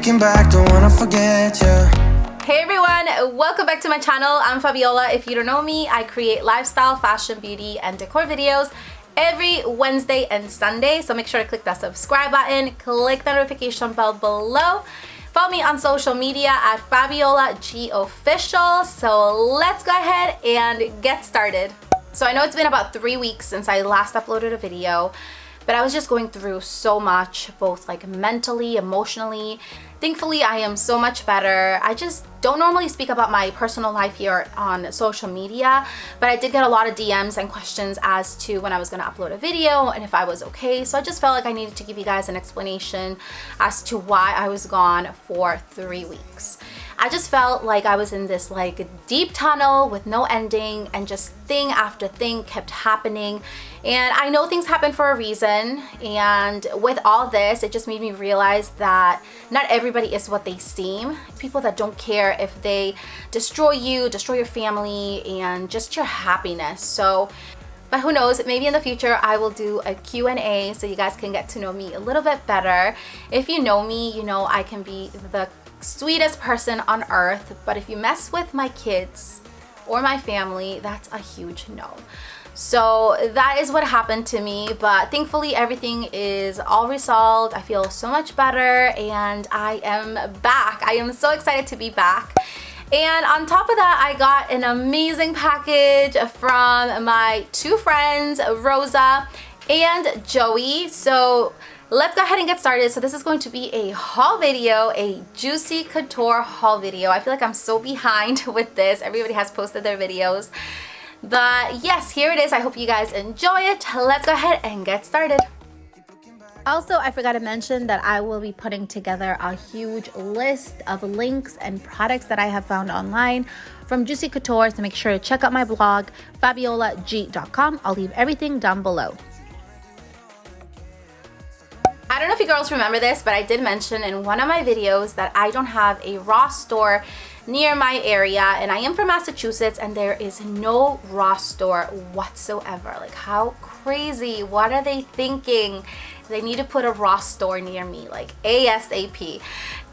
looking back, don't wanna forget you. Hey everyone, welcome back to my channel. I'm Fabiola. If you don't know me, I create lifestyle, fashion, beauty, and decor videos every Wednesday and Sunday. So make sure to click that subscribe button, click the notification bell below. Follow me on social media at FABIOLAG official. So let's go ahead and get started. So I know it's been about 3 weeks since I last uploaded a video, but I was just going through so much, both like mentally, emotionally. Thankfully, I am so much better. I just don't normally speak about my personal life here on social media, but I did get a lot of DMs and questions as to when I was gonna upload a video and if I was okay. So I just felt like I needed to give you guys an explanation as to why I was gone for 3 weeks. I just felt like I was in this like deep tunnel with no ending, and just thing after thing kept happening. And I know things happen for a reason, and with all this, it just made me realize that not everybody is what they seem. People that don't care if they destroy you, destroy your family, and just your happiness. So, but who knows, maybe in the future I will do a Q&A so you guys can get to know me a little bit better. If you know me, you know I can be the sweetest person on earth, but if you mess with my kids or my family, that's a huge no. So that is what happened to me, but thankfully everything is all resolved. I feel so much better and I am back. I am so excited to be back. And on top of that, I got an amazing package from my two friends, Rosa and Joey. So let's go ahead and get started. So this is going to be a haul video, a Juicy Couture haul video. I feel like I'm so behind with this. Everybody has posted their videos. But yes, here it is. I hope you guys enjoy it. Let's go ahead and get started. Also, I forgot to mention that I will be putting together a huge list of links and products that I have found online from Juicy Couture. So make sure to check out my blog, FABIOLAG.com. I'll leave everything down below. I don't know if you girls remember this, but I did mention in one of my videos that I don't have a Ross store near my area, and I am from Massachusetts and there is no Ross store whatsoever. Like, how crazy. What are they thinking? They need to put a Ross store near me, like ASAP.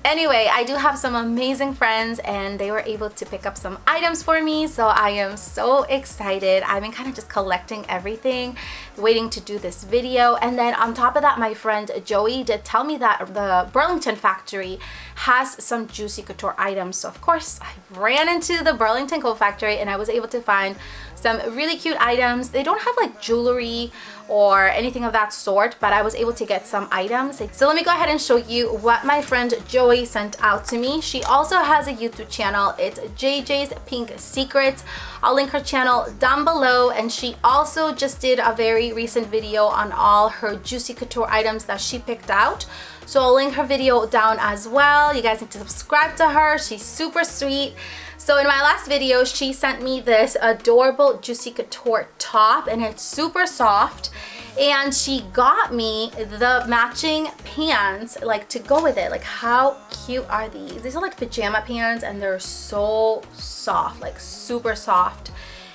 Anyway, I do have some amazing friends and they were able to pick up some items for me, so I am so excited. I've been kind of just collecting everything, waiting to do this video. And then on top of that, my friend Joey did tell me that the Burlington factory has some Juicy Couture items. So of course, I ran into the Burlington Coat Factory and I was able to find some really cute items. They don't have like jewelry or anything of that sort, but I was able to get some items. So let me go ahead and show you what my friend Joey sent out to me. She also has a YouTube channel. It's JJ's Pink Secrets. I'll link her channel down below, and she also just did a very recent video on all her Juicy Couture items that she picked out. So I'll link her video down as well. You guys need to subscribe to her. She's super sweet. So in my last video, she sent me this adorable Juicy Couture top, and it's super soft. And she got me the matching pants like to go with it. Like, how cute are these? These are like pajama pants and they're so soft, like super soft.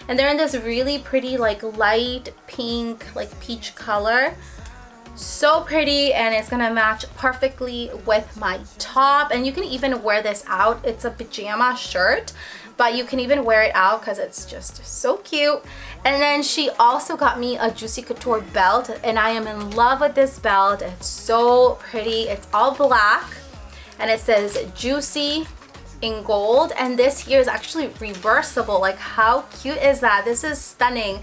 And they're in this really pretty like light pink, like peach color. So pretty, and it's gonna match perfectly with my top. And you can even wear this out. It's a pajama shirt, but you can even wear it out because it's just so cute. And then she also got me a Juicy Couture belt, and I am in love with this belt. It's so pretty. It's all black and it says Juicy in gold, and this here is actually reversible. Like, how cute is that? This is stunning.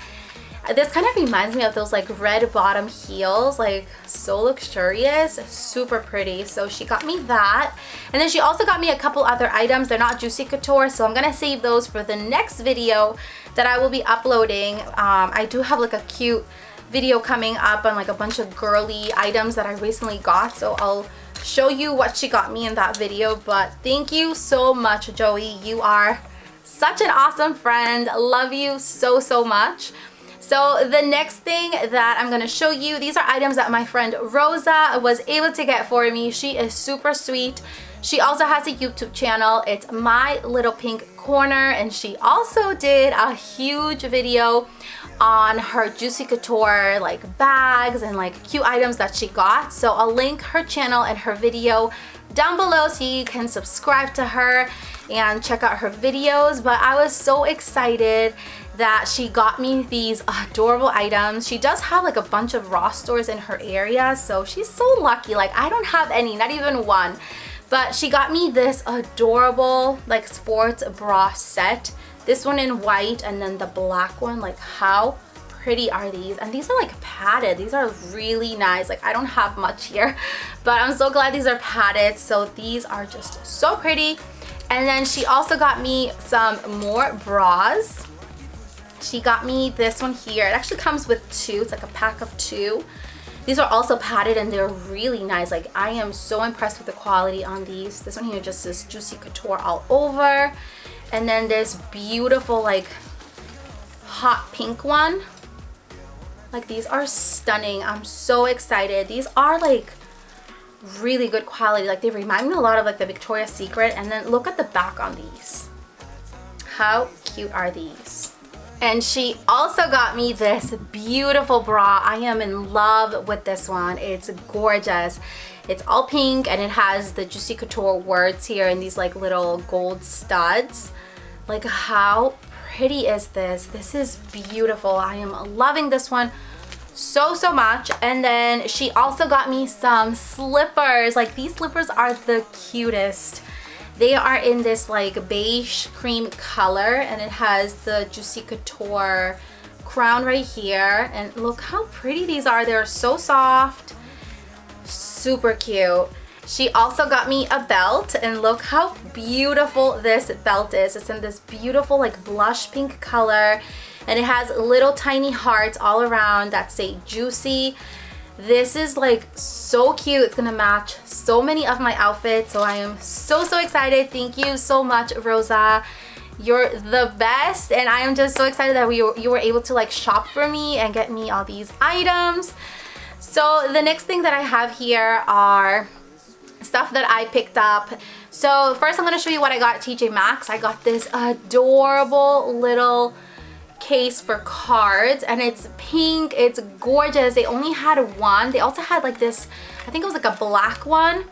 This kind of reminds me of those like red bottom heels, like so luxurious, super pretty. So she got me that. And then she also got me a couple other items. They're not Juicy Couture, so I'm gonna save those for the next video that I will be uploading. I do have like a cute video coming up on like a bunch of girly items that I recently got, so I'll show you what she got me in that video. But thank you so much, Joey. You are such an awesome friend. Love you so, so much. So the next thing that I'm going to show you, these are items that my friend Rosa was able to get for me. She is super sweet. She also has a YouTube channel. It's My Little Pink Corner, and she also did a huge video on her Juicy Couture like bags and like cute items that she got. So I'll link her channel and her video down below so you can subscribe to her and check out her videos. But I was so excited that she got me these adorable items. She does have like a bunch of Ross stores in her area, so she's so lucky. Like I don't have any, not even one. But she got me this adorable like sports bra set. This one in white and then the black one. Like how pretty are these? And these are like padded. These are really nice. Like I don't have much here, but I'm so glad these are padded. So these are just so pretty. And then she also got me some more bras. She got me this one here. It actually comes with two. It's like a pack of two. These are also padded and they're really nice. Like I am so impressed with the quality on these. This one here just says Juicy Couture all over. And then this beautiful like hot pink one. Like these are stunning. I'm so excited. These are like really good quality. Like they remind me a lot of like the Victoria's Secret. And then look at the back on these. How cute are these? And she also got me this beautiful bra. I am in love with this one. It's gorgeous. It's all pink and it has the Juicy Couture words here and these like little gold studs. Like how pretty is this? This is beautiful. I am loving this one so much. And then she also got me some slippers. Like these slippers are the cutest. They are in this like beige cream color and it has the Juicy Couture crown right here. And look how pretty these are. They're so soft, super cute. She also got me a belt and look how beautiful this belt is. It's in this beautiful like blush pink color and it has little tiny hearts all around that say Juicy. This is like so cute. It's gonna match so many of my outfits, so I am so excited. Thank you so much, Rosa. You're the best, and I am just so excited that you were able to like shop for me and get me all these items. So the next thing that I have here are stuff that I picked up. So first I'm going to show you what I got at TJ Maxx. I got this adorable little case for cards and it's pink. It's gorgeous. They only had one. They also had like this, I think it was like a black one,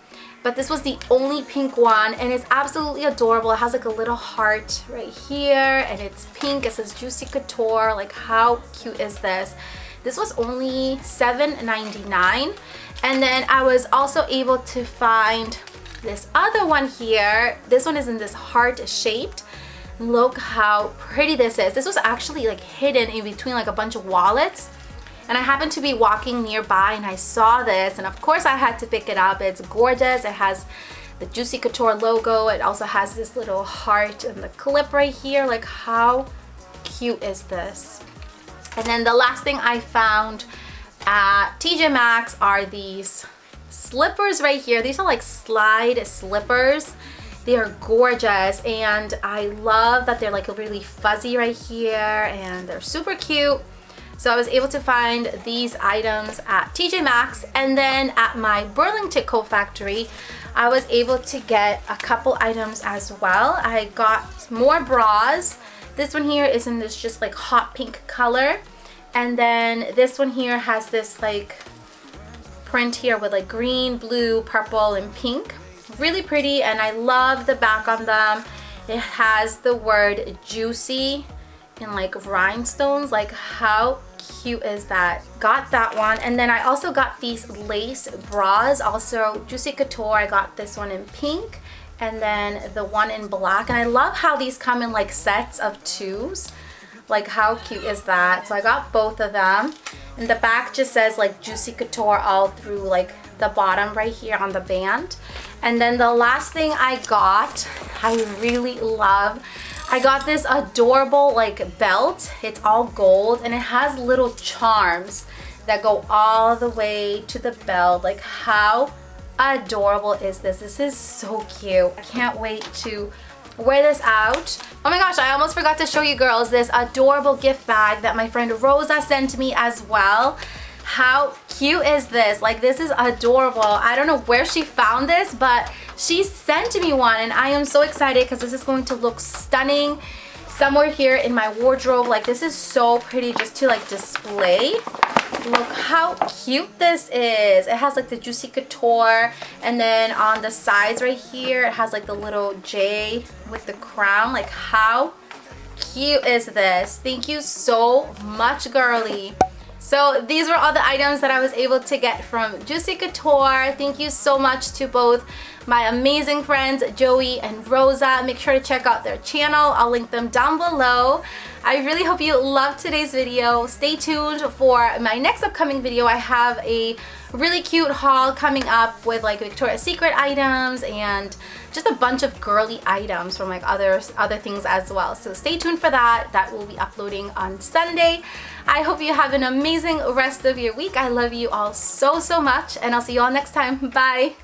but this was the only pink one and it's absolutely adorable. It has like a little heart right here and it's pink. It says Juicy Couture. Like how cute is this? This was only $7.99. And then I was also able to find this other one here. This one is in this heart shaped. Look how pretty this is. This was actually like hidden in between like a bunch of wallets. And I happened to be walking nearby and I saw this. And of course I had to pick it up. It's gorgeous. It has the Juicy Couture logo. It also has this little heart and the clip right here. Like how cute is this? And then the last thing I found at TJ Maxx are these slippers right here. These are like slide slippers. They are gorgeous and I love that they're like really fuzzy right here and they're super cute. So I was able to find these items at TJ Maxx, and then at my Burlington Coat Factory I was able to get a couple items as well. I got more bras. This one here is in this just like hot pink color. And then this one here has this like print here with like green, blue, purple, and pink. Really pretty, and I love the back on them. It has the word Juicy in like rhinestones. Like how cute is that? Got that one. And then I also got these lace bras, also Juicy Couture. I got this one in pink and then the one in black. And I love how these come in like sets of twos. Like how cute is that? So I got both of them. And the back just says like Juicy Couture all through like the bottom right here on the band. And then the last thing I got, I really love. I got this adorable like belt. It's all gold and it has little charms that go all the way to the belt. Like how adorable is this? This is so cute. I can't wait to wear this out. Oh my gosh, I almost forgot to show you girls this adorable gift bag that my friend Rosa sent me as well. How cute is this? Like this is adorable. I don't know where she found this, but she sent me one and I am so excited because this is going to look stunning. somewhere here in my wardrobe. Like, this is so pretty just to like display. Look how cute this is. It has like the Juicy Couture, and then on the sides right here it has like the little J with the crown. Like, how cute is this? Thank you so much, Girly. So these were all the items that I was able to get from Juicy Couture. Thank you so much to both my amazing friends Joey and Rosa. Make sure to check out their channel. I'll link them down below. I really hope you loved today's video. Stay tuned for my next upcoming video. I have a really cute haul coming up with like Victoria's Secret items and just a bunch of girly items from like other things as well. So stay tuned for that. That will be uploading on Sunday. I hope you have an amazing rest of your week. I love you all so much, and I'll see you all next time. Bye.